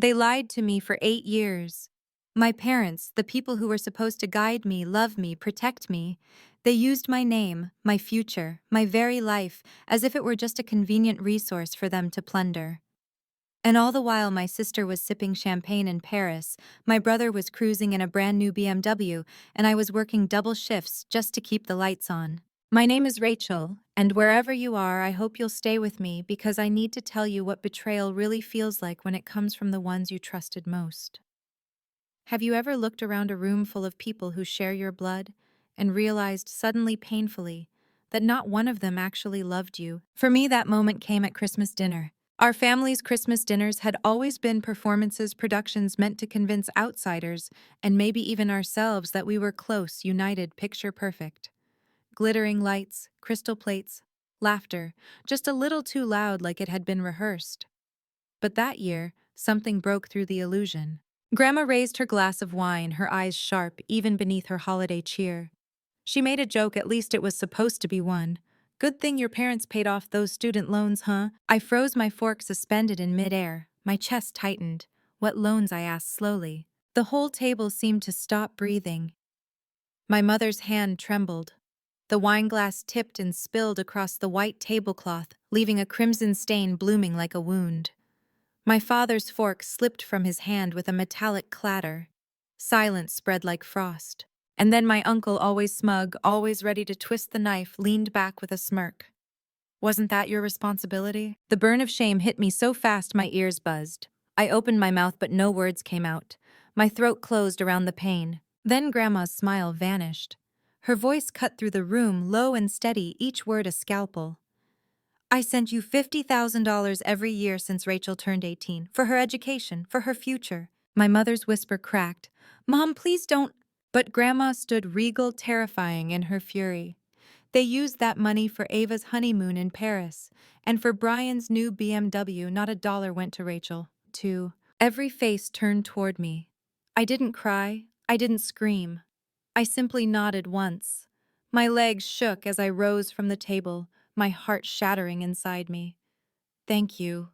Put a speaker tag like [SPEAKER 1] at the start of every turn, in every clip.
[SPEAKER 1] They lied to me for 8 years. My parents, the people who were supposed to guide me, love me, protect me, they used my name, my future, my very life, as if it were just a convenient resource for them to plunder. And all the while my sister was sipping champagne in Paris, my brother was cruising in a brand new BMW, and I was working double shifts just to keep the lights on. My name is Rachel, and wherever you are, I hope you'll stay with me because I need to tell you what betrayal really feels like when it comes from the ones you trusted most. Have you ever looked around a room full of people who share your blood and realized suddenly painfully that not one of them actually loved you? For me, that moment came at Christmas dinner. Our family's Christmas dinners had always been performances, productions meant to convince outsiders, and maybe even ourselves, that we were close, united, picture perfect. Glittering lights, crystal plates, laughter, just a little too loud like it had been rehearsed. But that year, something broke through the illusion. Grandma raised her glass of wine, her eyes sharp even beneath her holiday cheer. She made a joke, at least it was supposed to be one. Good thing your parents paid off those student loans, huh? I froze, my fork suspended in midair. My chest tightened. What loans? I asked slowly. The whole table seemed to stop breathing. My mother's hand trembled. The wineglass tipped and spilled across the white tablecloth, leaving a crimson stain blooming like a wound. My father's fork slipped from his hand with a metallic clatter. Silence spread like frost. And then my uncle, always smug, always ready to twist the knife, leaned back with a smirk. Wasn't that your responsibility? The burn of shame hit me so fast my ears buzzed. I opened my mouth but no words came out. My throat closed around the pain. Then Grandma's smile vanished. Her voice cut through the room, low and steady, each word a scalpel. I sent you $50,000 every year since Rachel turned 18, for her education, for her future. My mother's whisper cracked. Mom, please don't. But Grandma stood regal, terrifying in her fury. They used that money for Ava's honeymoon in Paris, and for Brian's new BMW, not a dollar went to Rachel. Too. Every face turned toward me. I didn't cry, I didn't scream. I simply nodded once. My legs shook as I rose from the table, my heart shattering inside me. Thank you,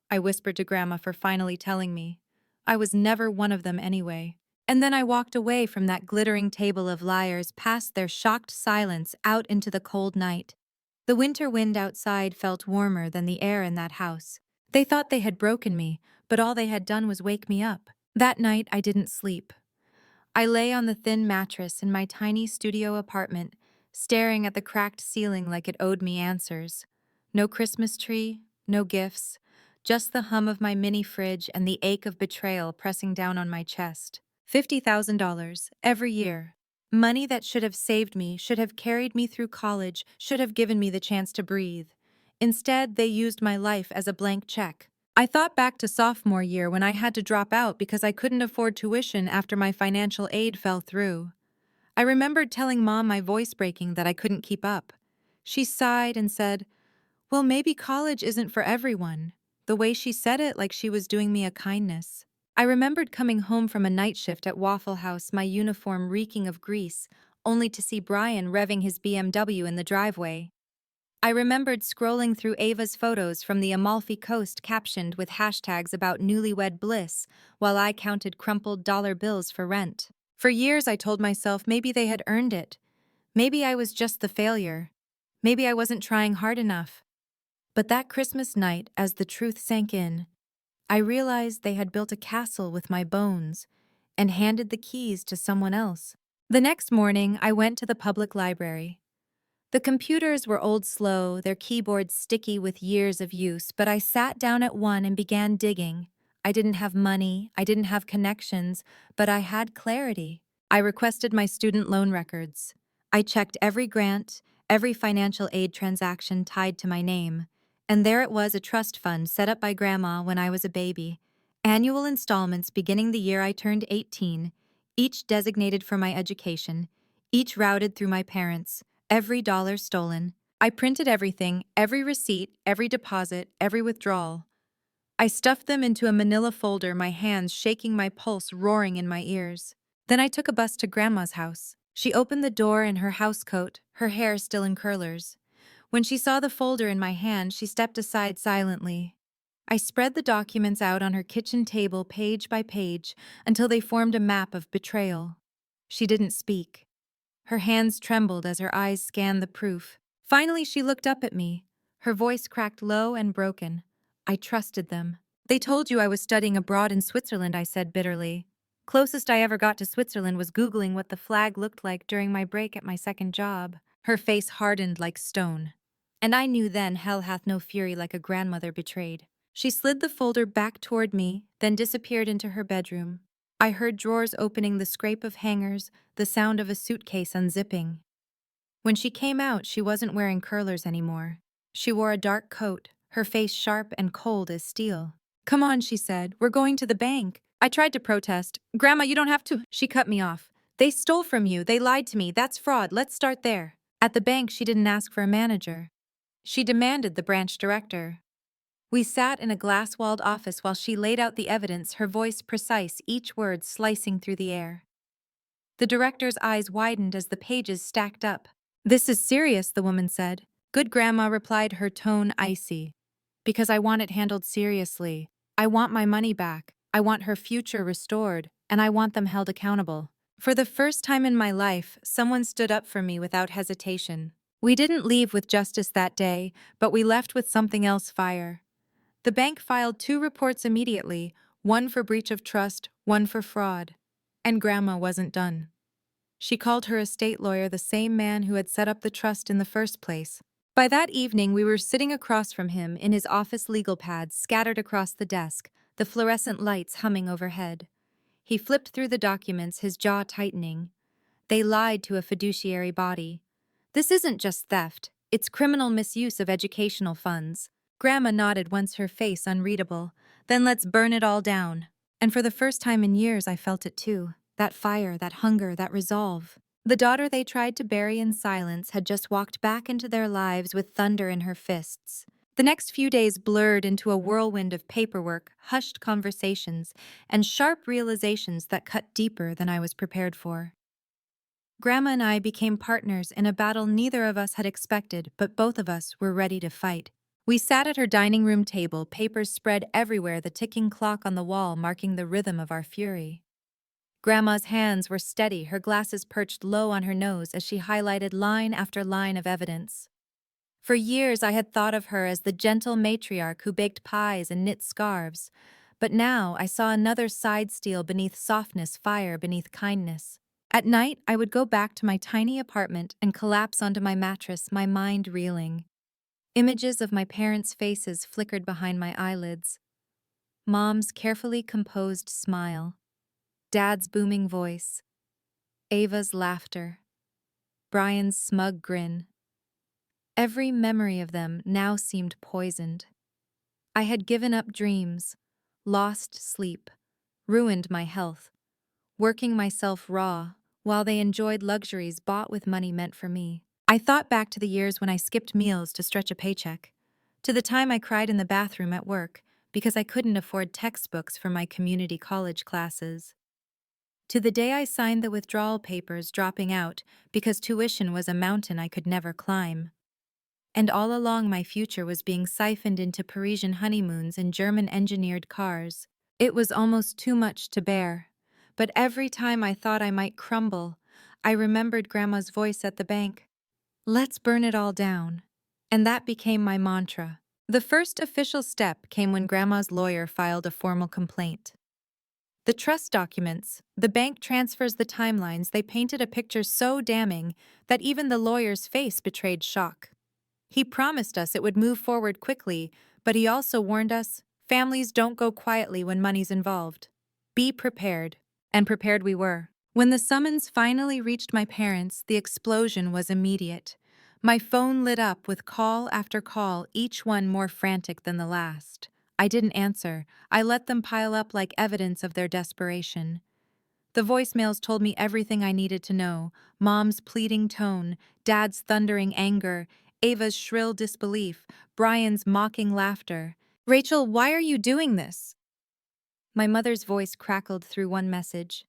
[SPEAKER 1] I whispered to Grandma for finally telling me. I was never one of them anyway. And then I walked away from that glittering table of liars, past their shocked silence, out into the cold night. The winter wind outside felt warmer than the air in that house. They thought they had broken me, but all they had done was wake me up. That night I didn't sleep. I lay on the thin mattress in my tiny studio apartment, staring at the cracked ceiling like it owed me answers. No Christmas tree, no gifts, just the hum of my mini fridge and the ache of betrayal pressing down on my chest. $50,000 every year. Money that should have saved me, should have carried me through college, should have given me the chance to breathe. Instead, they used my life as a blank check. I thought back to sophomore year when I had to drop out because I couldn't afford tuition after my financial aid fell through. I remembered telling Mom, my voice breaking, that I couldn't keep up. She sighed and said, "Well, maybe college isn't for everyone." The way she said it, like she was doing me a kindness. I remembered coming home from a night shift at Waffle House, my uniform reeking of grease, only to see Brian revving his BMW in the driveway. I remembered scrolling through Ava's photos from the Amalfi Coast captioned with hashtags about newlywed bliss, while I counted crumpled dollar bills for rent. For years I told myself maybe they had earned it. Maybe I was just the failure. Maybe I wasn't trying hard enough. But that Christmas night, as the truth sank in, I realized they had built a castle with my bones and handed the keys to someone else. The next morning, I went to the public library. The computers were old, slow, their keyboards sticky with years of use, but I sat down at one and began digging. I didn't have money, I didn't have connections, but I had clarity. I requested my student loan records. I checked every grant, every financial aid transaction tied to my name. And there it was, a trust fund set up by Grandma when I was a baby. Annual installments beginning the year I turned 18, each designated for my education, each routed through my parents, every dollar stolen. I printed everything, every receipt, every deposit, every withdrawal. I stuffed them into a manila folder, my hands shaking, my pulse roaring in my ears. Then I took a bus to Grandma's house. She opened the door in her housecoat, her hair still in curlers. When she saw the folder in my hand, she stepped aside silently. I spread the documents out on her kitchen table page by page until they formed a map of betrayal. She didn't speak. Her hands trembled as her eyes scanned the proof. Finally, she looked up at me. Her voice cracked low and broken. I trusted them. They told you I was studying abroad in Switzerland, I said bitterly. Closest I ever got to Switzerland was Googling what the flag looked like during my break at my second job. Her face hardened like stone. And I knew then hell hath no fury like a grandmother betrayed. She slid the folder back toward me, then disappeared into her bedroom. I heard drawers opening, the scrape of hangers, the sound of a suitcase unzipping. When she came out, she wasn't wearing curlers anymore. She wore a dark coat, her face sharp and cold as steel. "Come on," she said. "We're going to the bank." I tried to protest. "Grandma, you don't have to." She cut me off. "They stole from you. They lied to me. That's fraud. Let's start there." At the bank, she didn't ask for a manager. She demanded the branch director. We sat in a glass-walled office while she laid out the evidence, her voice precise, each word slicing through the air. The director's eyes widened as the pages stacked up. "This is serious," the woman said. "Good Grandma," replied, her tone icy. "Because I want it handled seriously. I want my money back. I want her future restored, and I want them held accountable." For the first time in my life, someone stood up for me without hesitation. We didn't leave with justice that day, but we left with something else: fire. The bank filed 2 reports immediately, one for breach of trust, one for fraud. And Grandma wasn't done. She called her estate lawyer, the same man who had set up the trust in the first place. By that evening, we were sitting across from him in his office, legal pads scattered across the desk, the fluorescent lights humming overhead. He flipped through the documents, his jaw tightening. They lied to a fiduciary body. This isn't just theft, it's criminal misuse of educational funds. Grandma nodded, once her face unreadable. "Then let's burn it all down." And for the first time in years, I felt it too. That fire, that hunger, that resolve. The daughter they tried to bury in silence had just walked back into their lives with thunder in her fists. The next few days blurred into a whirlwind of paperwork, hushed conversations, and sharp realizations that cut deeper than I was prepared for. Grandma and I became partners in a battle neither of us had expected, but both of us were ready to fight. We sat at her dining room table, papers spread everywhere, the ticking clock on the wall marking the rhythm of our fury. Grandma's hands were steady, her glasses perched low on her nose as she highlighted line after line of evidence. For years I had thought of her as the gentle matriarch who baked pies and knit scarves, but now I saw another side, steel beneath softness, fire beneath kindness. At night, I would go back to my tiny apartment and collapse onto my mattress, my mind reeling. Images of my parents' faces flickered behind my eyelids. Mom's carefully composed smile. Dad's booming voice. Ava's laughter. Brian's smug grin. Every memory of them now seemed poisoned. I had given up dreams, lost sleep, ruined my health, working myself raw while they enjoyed luxuries bought with money meant for me. I thought back to the years when I skipped meals to stretch a paycheck, to the time I cried in the bathroom at work because I couldn't afford textbooks for my community college classes, to the day I signed the withdrawal papers dropping out because tuition was a mountain I could never climb. And all along, my future was being siphoned into Parisian honeymoons and German-engineered cars. It was almost too much to bear. But every time I thought I might crumble, I remembered Grandma's voice at the bank. "Let's burn it all down." And that became my mantra. The first official step came when Grandma's lawyer filed a formal complaint. The trust documents, the bank transfers, the timelines, they painted a picture so damning that even the lawyer's face betrayed shock. He promised us it would move forward quickly, but he also warned us, families don't go quietly when money's involved. Be prepared. And prepared we were. When the summons finally reached my parents, the explosion was immediate. My phone lit up with call after call, each one more frantic than the last. I didn't answer. I let them pile up like evidence of their desperation. The voicemails told me everything I needed to know: Mom's pleading tone, Dad's thundering anger, Ava's shrill disbelief, Brian's mocking laughter. "Rachel, why are you doing this?" My mother's voice crackled through one message.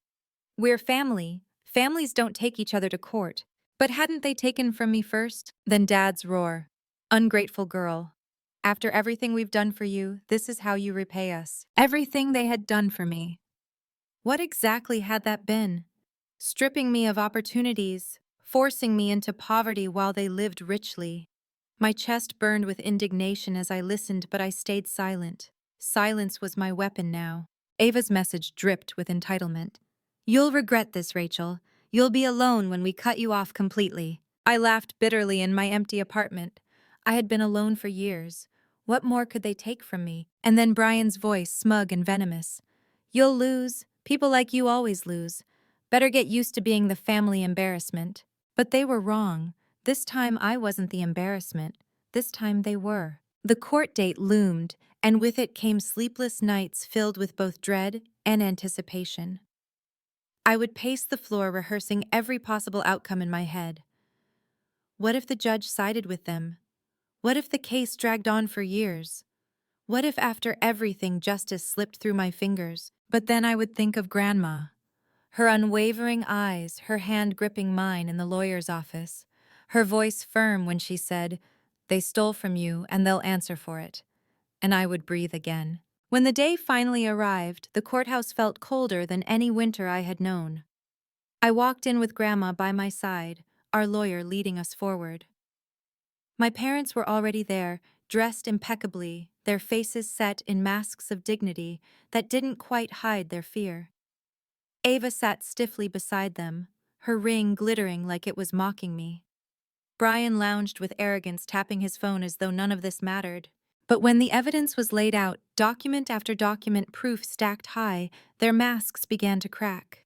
[SPEAKER 1] "We're family. Families don't take each other to court." But hadn't they taken from me first? Then Dad's roar. "Ungrateful girl." After everything we've done for you, this is how you repay us. Everything they had done for me. What exactly had that been? Stripping me of opportunities, forcing me into poverty while they lived richly. My chest burned with indignation as I listened, but I stayed silent. Silence was my weapon now. Ava's message dripped with entitlement. You'll regret this, Rachel. You'll be alone when we cut you off completely. I laughed bitterly in my empty apartment. I had been alone for years. What more could they take from me? And then Brian's voice, smug and venomous. You'll lose. People like you always lose. Better get used to being the family embarrassment. But they were wrong. This time I wasn't the embarrassment. This time they were. The court date loomed, and with it came sleepless nights filled with both dread and anticipation. I would pace the floor rehearsing every possible outcome in my head. What if the judge sided with them? What if the case dragged on for years? What if after everything justice slipped through my fingers? But then I would think of Grandma. Her unwavering eyes, her hand gripping mine in the lawyer's office, her voice firm when she said, "They stole from you and they'll answer for it." And I would breathe again. When the day finally arrived, the courthouse felt colder than any winter I had known. I walked in with Grandma by my side, our lawyer leading us forward. My parents were already there, dressed impeccably, their faces set in masks of dignity that didn't quite hide their fear. Ava sat stiffly beside them, her ring glittering like it was mocking me. Brian lounged with arrogance, tapping his phone as though none of this mattered. But when the evidence was laid out, document after document, proof stacked high, their masks began to crack.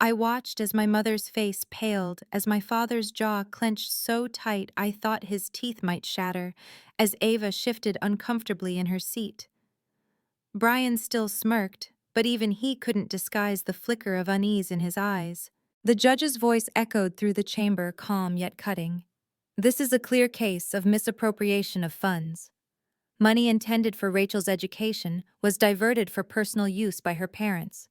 [SPEAKER 1] I watched as my mother's face paled, as my father's jaw clenched so tight I thought his teeth might shatter, as Ava shifted uncomfortably in her seat. Brian still smirked, but even he couldn't disguise the flicker of unease in his eyes. The judge's voice echoed through the chamber, calm yet cutting. This is a clear case of misappropriation of funds. Money intended for Rachel's education was diverted for personal use by her parents.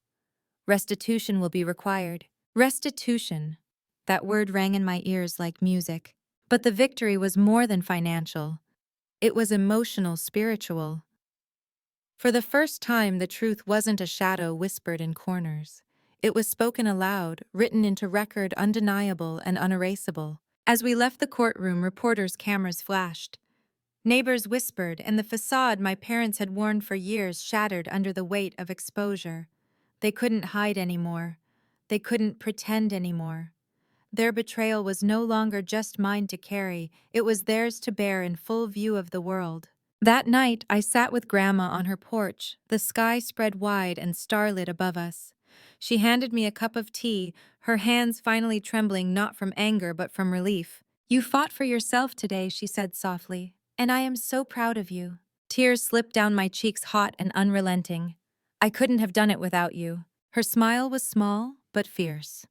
[SPEAKER 1] Restitution will be required. Restitution. That word rang in my ears like music. But the victory was more than financial. It was emotional, spiritual. For the first time, the truth wasn't a shadow whispered in corners. It was spoken aloud, written into record, undeniable and unerasable. As we left the courtroom, reporters' cameras flashed. Neighbors whispered, and the facade my parents had worn for years shattered under the weight of exposure. They couldn't hide anymore. They couldn't pretend anymore. Their betrayal was no longer just mine to carry, it was theirs to bear in full view of the world. That night, I sat with Grandma on her porch, the sky spread wide and starlit above us. She handed me a cup of tea, her hands finally trembling not from anger but from relief. You fought for yourself today, she said softly, and I am so proud of you. Tears slipped down my cheeks, hot and unrelenting. I couldn't have done it without you. Her smile was small, but fierce.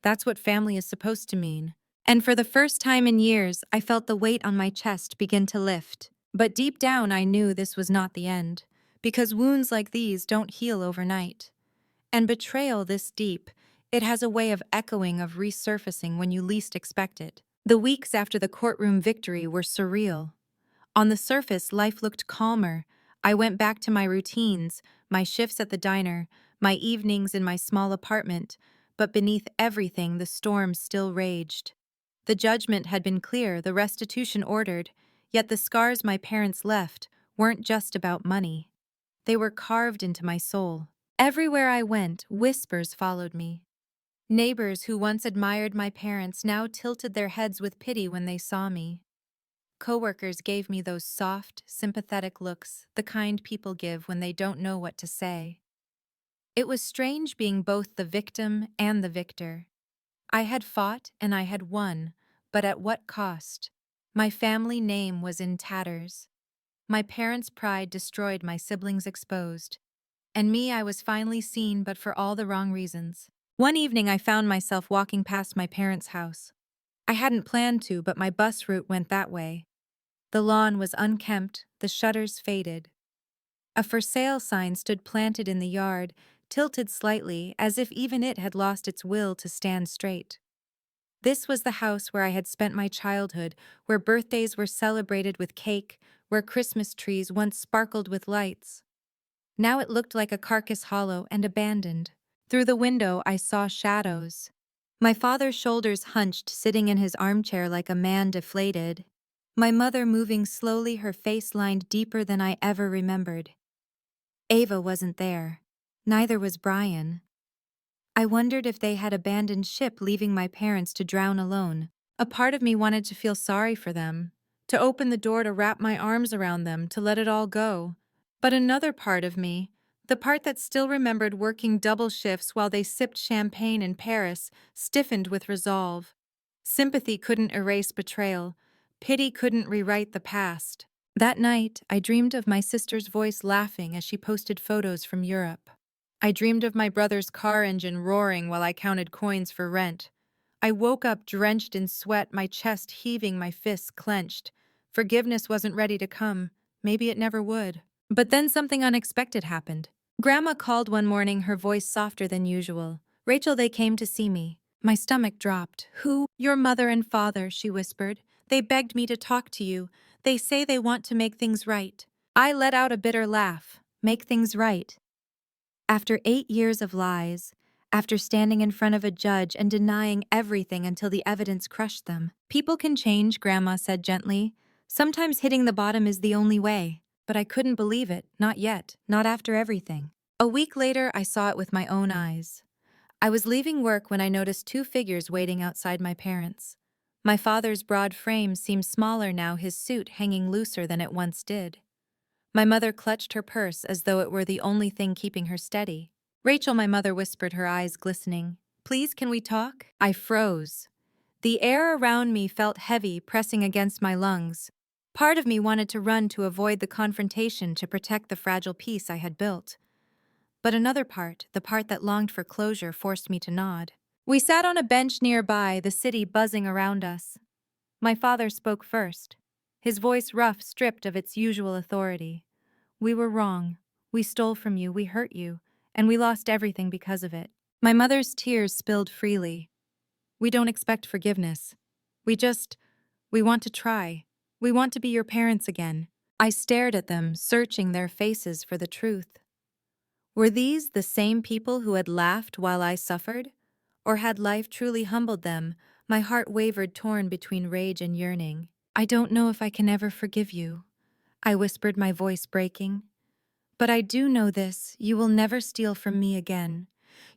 [SPEAKER 1] That's what family is supposed to mean. And for the first time in years, I felt the weight on my chest begin to lift. But deep down, I knew this was not the end, because wounds like these don't heal overnight. And betrayal this deep, it has a way of echoing, of resurfacing when you least expect it. The weeks after the courtroom victory were surreal. On the surface, life looked calmer. I went back to my routines, my shifts at the diner, my evenings in my small apartment, but beneath everything, the storm still raged. The judgment had been clear, the restitution ordered, yet the scars my parents left weren't just about money. They were carved into my soul. Everywhere I went, whispers followed me. Neighbors who once admired my parents now tilted their heads with pity when they saw me. Coworkers gave me those soft, sympathetic looks, the kind people give when they don't know what to say. It was strange being both the victim and the victor. I had fought and I had won, but at what cost? My family name was in tatters. My parents' pride destroyed, my siblings exposed. And me, I was finally seen, but for all the wrong reasons. One evening, I found myself walking past my parents' house. I hadn't planned to, but my bus route went that way. The lawn was unkempt, the shutters faded. A for sale sign stood planted in the yard, tilted slightly, as if even it had lost its will to stand straight. This was the house where I had spent my childhood, where birthdays were celebrated with cake, where Christmas trees once sparkled with lights. Now it looked like a carcass hollow and abandoned. Through the window, I saw shadows. My father's shoulders hunched, sitting in his armchair like a man deflated. My mother moving slowly, her face lined deeper than I ever remembered. Ava wasn't there. Neither was Brian. I wondered if they had abandoned ship, leaving my parents to drown alone. A part of me wanted to feel sorry for them, to open the door, to wrap my arms around them, to let it all go. But another part of me, the part that still remembered working double shifts while they sipped champagne in Paris, stiffened with resolve. Sympathy couldn't erase betrayal. Pity couldn't rewrite the past. That night, I dreamed of my sister's voice laughing as she posted photos from Europe. I dreamed of my brother's car engine roaring while I counted coins for rent. I woke up drenched in sweat, my chest heaving, my fists clenched. Forgiveness wasn't ready to come. Maybe it never would. But then something unexpected happened. Grandma called one morning, her voice softer than usual. "Rachel, they came to see me." My stomach dropped. "Who?" "Your mother and father," she whispered. "They begged me to talk to you. They say they want to make things right." I let out a bitter laugh. Make things right? After 8 years of lies, after standing in front of a judge and denying everything until the evidence crushed them. "People can change," Grandma said gently. "Sometimes hitting the bottom is the only way." But I couldn't believe it, not yet, not after everything. A week later, I saw it with my own eyes. I was leaving work when I noticed two figures waiting outside my parents'. My father's broad frame seemed smaller now, his suit hanging looser than it once did. My mother clutched her purse as though it were the only thing keeping her steady. "Rachel," my mother whispered, her eyes glistening. "Please, can we talk?" I froze. The air around me felt heavy, pressing against my lungs. Part of me wanted to run to avoid the confrontation, to protect the fragile peace I had built. But another part, the part that longed for closure, forced me to nod. We sat on a bench nearby, the city buzzing around us. My father spoke first, his voice rough, stripped of its usual authority. "We were wrong. We stole from you, we hurt you, and we lost everything because of it." My mother's tears spilled freely. "We don't expect forgiveness. We want to try. We want to be your parents again." I stared at them, searching their faces for the truth. Were these the same people who had laughed while I suffered? Or had life truly humbled them? My heart wavered, torn between rage and yearning. "I don't know if I can ever forgive you," I whispered, my voice breaking. "But I do know this: you will never steal from me again.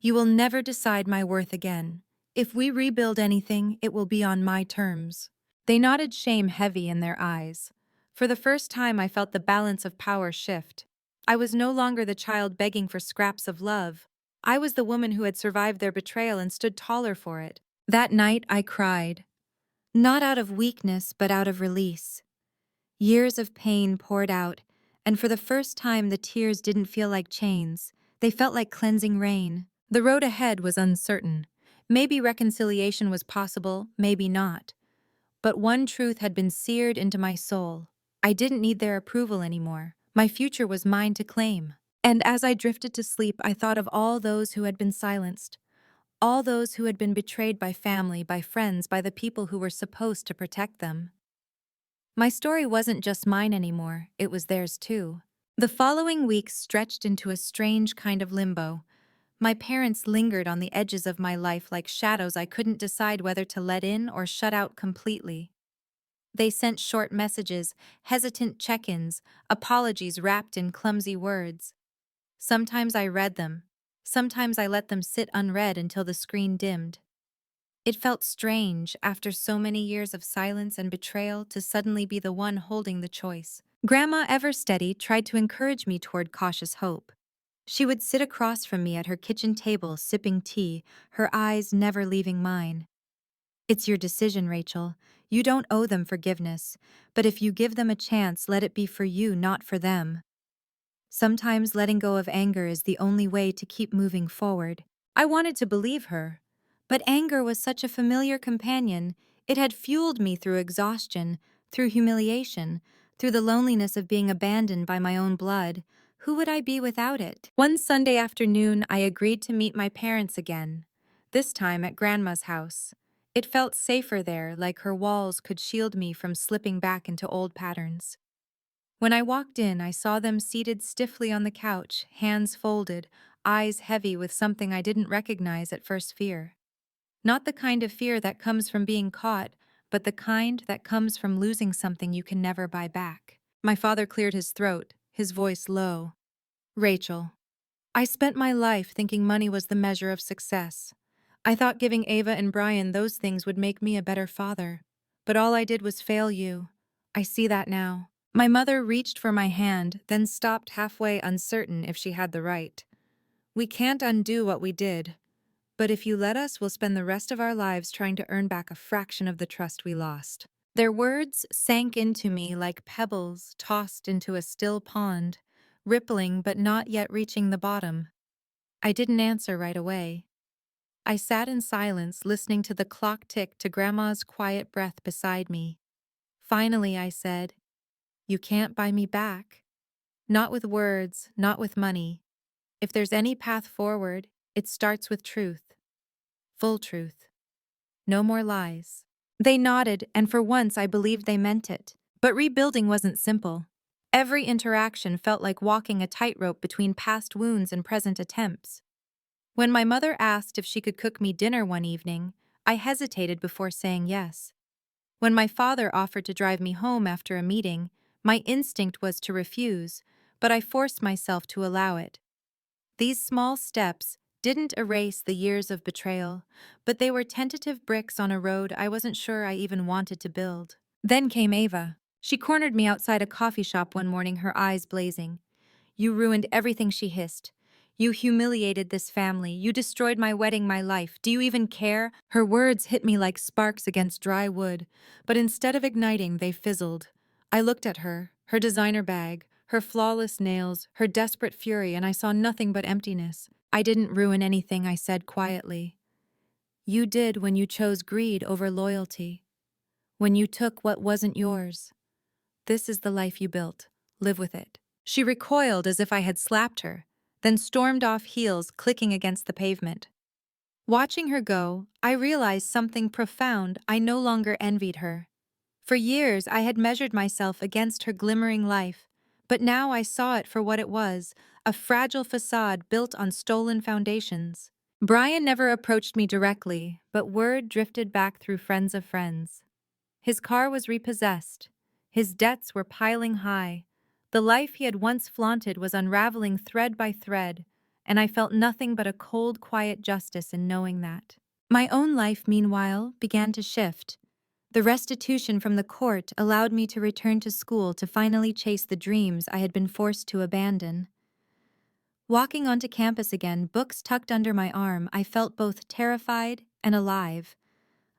[SPEAKER 1] You will never decide my worth again. If we rebuild anything, it will be on my terms." They nodded, shame heavy in their eyes. For the first time, I felt the balance of power shift. I was no longer the child begging for scraps of love. I was the woman who had survived their betrayal and stood taller for it. That night, I cried. Not out of weakness, but out of release. Years of pain poured out, and for the first time the tears didn't feel like chains. They felt like cleansing rain. The road ahead was uncertain. Maybe reconciliation was possible, maybe not. But one truth had been seared into my soul. I didn't need their approval anymore. My future was mine to claim. And as I drifted to sleep, I thought of all those who had been silenced. All those who had been betrayed by family, by friends, by the people who were supposed to protect them. My story wasn't just mine anymore, it was theirs too. The following weeks stretched into a strange kind of limbo. My parents lingered on the edges of my life like shadows I couldn't decide whether to let in or shut out completely. They sent short messages, hesitant check-ins, apologies wrapped in clumsy words. Sometimes I read them. Sometimes I let them sit unread until the screen dimmed. It felt strange, after so many years of silence and betrayal, to suddenly be the one holding the choice. Grandma, ever steady, tried to encourage me toward cautious hope. She would sit across from me at her kitchen table, sipping tea, her eyes never leaving mine. "It's your decision, Rachel. You don't owe them forgiveness, but if you give them a chance, let it be for you, not for them." Sometimes letting go of anger is the only way to keep moving forward. I wanted to believe her. But anger was such a familiar companion. It had fueled me through exhaustion, through humiliation, through the loneliness of being abandoned by my own blood. Who would I be without it? One Sunday afternoon, I agreed to meet my parents again, this time at Grandma's house. It felt safer there, like her walls could shield me from slipping back into old patterns. When I walked in, I saw them seated stiffly on the couch, hands folded, eyes heavy with something I didn't recognize at first fear. Not the kind of fear that comes from being caught, but the kind that comes from losing something you can never buy back. My father cleared his throat, his voice low. Rachel, I spent my life thinking money was the measure of success. I thought giving Ava and Brian those things would make me a better father. But all I did was fail you. I see that now. My mother reached for my hand, then stopped halfway, uncertain if she had the right. We can't undo what we did, but if you let us, we'll spend the rest of our lives trying to earn back a fraction of the trust we lost. Their words sank into me like pebbles tossed into a still pond, rippling but not yet reaching the bottom. I didn't answer right away. I sat in silence, listening to the clock tick to Grandma's quiet breath beside me. Finally, I said, "You can't buy me back. Not with words, not with money. If there's any path forward, it starts with truth. Full truth. No more lies." They nodded, and for once I believed they meant it. But rebuilding wasn't simple. Every interaction felt like walking a tightrope between past wounds and present attempts. When my mother asked if she could cook me dinner one evening, I hesitated before saying yes. When my father offered to drive me home after a meeting, my instinct was to refuse, but I forced myself to allow it. These small steps didn't erase the years of betrayal, but they were tentative bricks on a road I wasn't sure I even wanted to build. Then came Ava. She cornered me outside a coffee shop one morning, her eyes blazing. "You ruined everything," she hissed. "You humiliated this family. You destroyed my wedding, my life. Do you even care?" Her words hit me like sparks against dry wood, but instead of igniting, they fizzled. I looked at her, her designer bag, her flawless nails, her desperate fury, and I saw nothing but emptiness. "I didn't ruin anything," I said quietly. "You did when you chose greed over loyalty. When you took what wasn't yours. This is the life you built. Live with it." She recoiled as if I had slapped her, then stormed off, heels clicking against the pavement. Watching her go, I realized something profound. I no longer envied her. For years, I had measured myself against her glimmering life, but now I saw it for what it was, a fragile facade built on stolen foundations. Brian never approached me directly, but word drifted back through friends of friends. His car was repossessed. His debts were piling high. The life he had once flaunted was unraveling thread by thread, and I felt nothing but a cold, quiet justice in knowing that. My own life, meanwhile, began to shift. The restitution from the court allowed me to return to school to finally chase the dreams I had been forced to abandon. Walking onto campus again, books tucked under my arm, I felt both terrified and alive.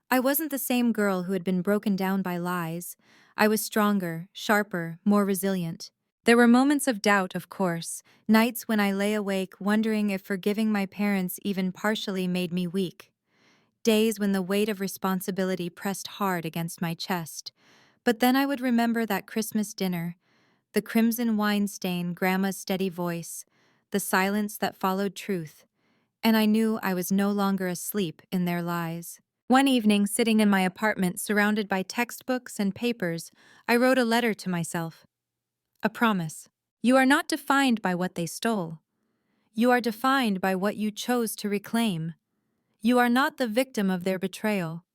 [SPEAKER 1] I wasn't the same girl who had been broken down by lies. I was stronger, sharper, more resilient. There were moments of doubt, of course, nights when I lay awake wondering if forgiving my parents even partially made me weak. Days when the weight of responsibility pressed hard against my chest. But then I would remember that Christmas dinner, the crimson wine stain, Grandma's steady voice, the silence that followed truth, and I knew I was no longer asleep in their lies. One evening, sitting in my apartment surrounded by textbooks and papers, I wrote a letter to myself. A promise. You are not defined by what they stole. You are defined by what you chose to reclaim. You are not the victim of their betrayal.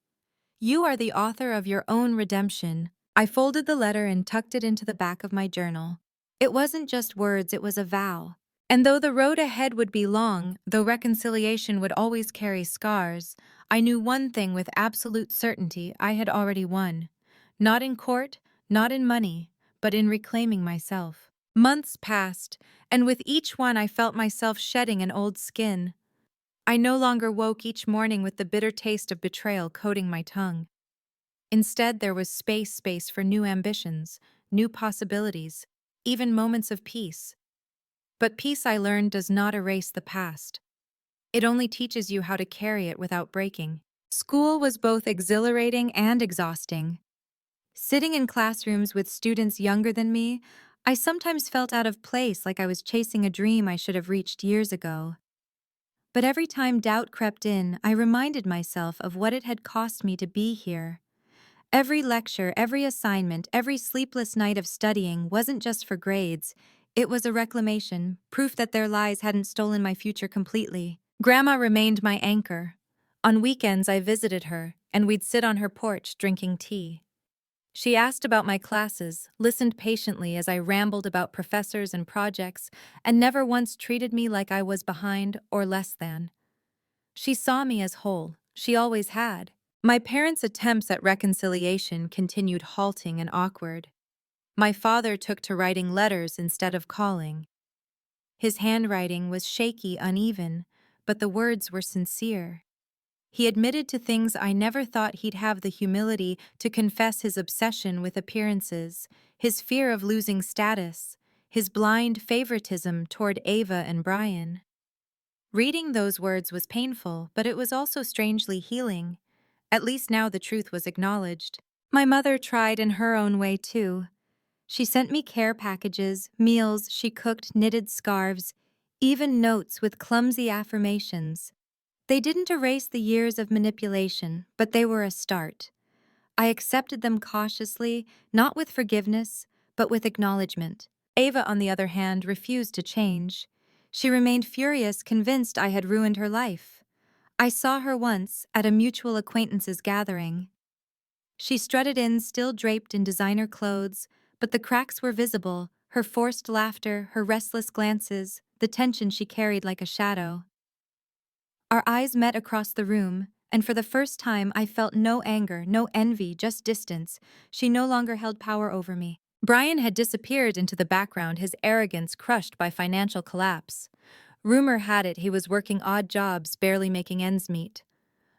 [SPEAKER 1] You are the author of your own redemption. I folded the letter and tucked it into the back of my journal. It wasn't just words, it was a vow. And though the road ahead would be long, though reconciliation would always carry scars, I knew one thing with absolute certainty: I had already won. Not in court, not in money, but in reclaiming myself. Months passed, and with each one I felt myself shedding an old skin. I no longer woke each morning with the bitter taste of betrayal coating my tongue. Instead, there was space for new ambitions, new possibilities, even moments of peace. But peace, I learned, does not erase the past. It only teaches you how to carry it without breaking. School was both exhilarating and exhausting. Sitting in classrooms with students younger than me, I sometimes felt out of place, like I was chasing a dream I should have reached years ago. But every time doubt crept in, I reminded myself of what it had cost me to be here. Every lecture, every assignment, every sleepless night of studying wasn't just for grades. It was a reclamation, proof that their lies hadn't stolen my future completely. Grandma remained my anchor. On weekends, I visited her, and we'd sit on her porch drinking tea. She asked about my classes, listened patiently as I rambled about professors and projects, and never once treated me like I was behind or less than. She saw me as whole. She always had. My parents' attempts at reconciliation continued halting and awkward. My father took to writing letters instead of calling. His handwriting was shaky, uneven, but the words were sincere. He admitted to things I never thought he'd have the humility to confess: his obsession with appearances, his fear of losing status, his blind favoritism toward Ava and Brian. Reading those words was painful, but it was also strangely healing. At least now the truth was acknowledged. My mother tried in her own way too. She sent me care packages, meals she cooked, knitted scarves, even notes with clumsy affirmations. They didn't erase the years of manipulation, but they were a start. I accepted them cautiously, not with forgiveness, but with acknowledgement. Ava, on the other hand, refused to change. She remained furious, convinced I had ruined her life. I saw her once at a mutual acquaintances gathering. She strutted in, still draped in designer clothes, but the cracks were visible: her forced laughter, her restless glances, the tension she carried like a shadow. Our eyes met across the room, and for the first time I felt no anger, no envy, just distance. She no longer held power over me. Brian had disappeared into the background, his arrogance crushed by financial collapse. Rumor had it he was working odd jobs, barely making ends meet.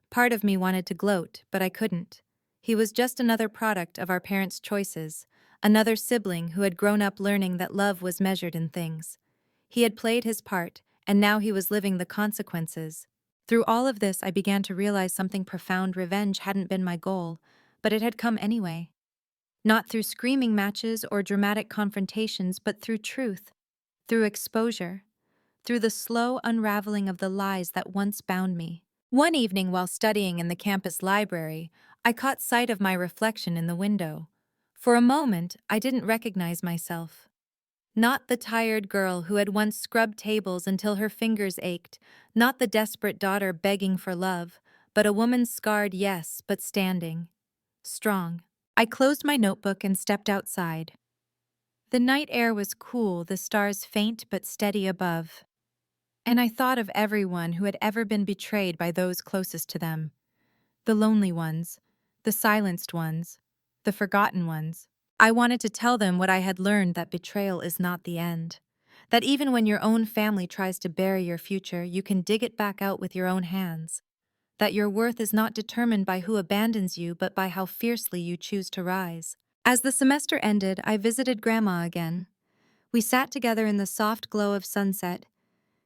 [SPEAKER 1] Part of me wanted to gloat, but I couldn't. He was just another product of our parents' choices, another sibling who had grown up learning that love was measured in things. He had played his part, and now he was living the consequences. Through all of this, I began to realize something profound: revenge hadn't been my goal, but it had come anyway. Not through screaming matches or dramatic confrontations, but through truth, through exposure, through the slow unraveling of the lies that once bound me. One evening while studying in the campus library, I caught sight of my reflection in the window. For a moment, I didn't recognize myself. Not the tired girl who had once scrubbed tables until her fingers ached, not the desperate daughter begging for love, but a woman scarred, yes, but standing. Strong. I closed my notebook and stepped outside. The night air was cool, the stars faint but steady above. And I thought of everyone who had ever been betrayed by those closest to them. The lonely ones, the silenced ones, the forgotten ones. I wanted to tell them what I had learned: that betrayal is not the end. That even when your own family tries to bury your future, you can dig it back out with your own hands. That your worth is not determined by who abandons you, but by how fiercely you choose to rise. As the semester ended, I visited Grandma again. We sat together in the soft glow of sunset.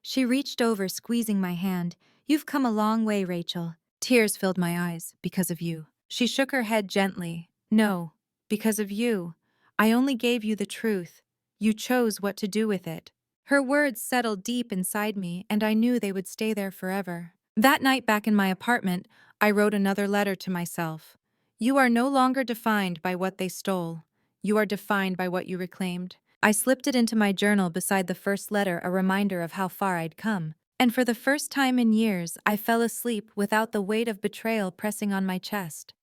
[SPEAKER 1] She reached over, squeezing my hand. "You've come a long way, Rachel." Tears filled my eyes. "Because of you." She shook her head gently. "No, because of you. I only gave you the truth. You chose what to do with it." Her words settled deep inside me, and I knew they would stay there forever. That night back in my apartment, I wrote another letter to myself. You are no longer defined by what they stole. You are defined by what you reclaimed. I slipped it into my journal beside the first letter, a reminder of how far I'd come. And for the first time in years, I fell asleep without the weight of betrayal pressing on my chest.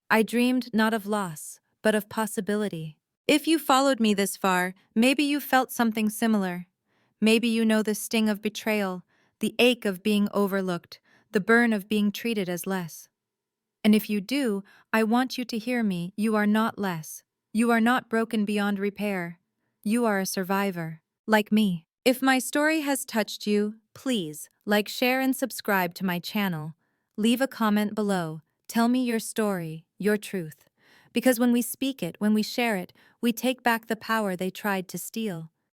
[SPEAKER 1] I dreamed not of loss, but of possibility. If you followed me this far, maybe you felt something similar. Maybe you know the sting of betrayal, the ache of being overlooked, the burn of being treated as less. And if you do, I want you to hear me: you are not less. You are not broken beyond repair. You are a survivor, like me. If my story has touched you, please like, share, and subscribe to my channel. Leave a comment below. Tell me your story, your truth. Because when we speak it, when we share it, we take back the power they tried to steal.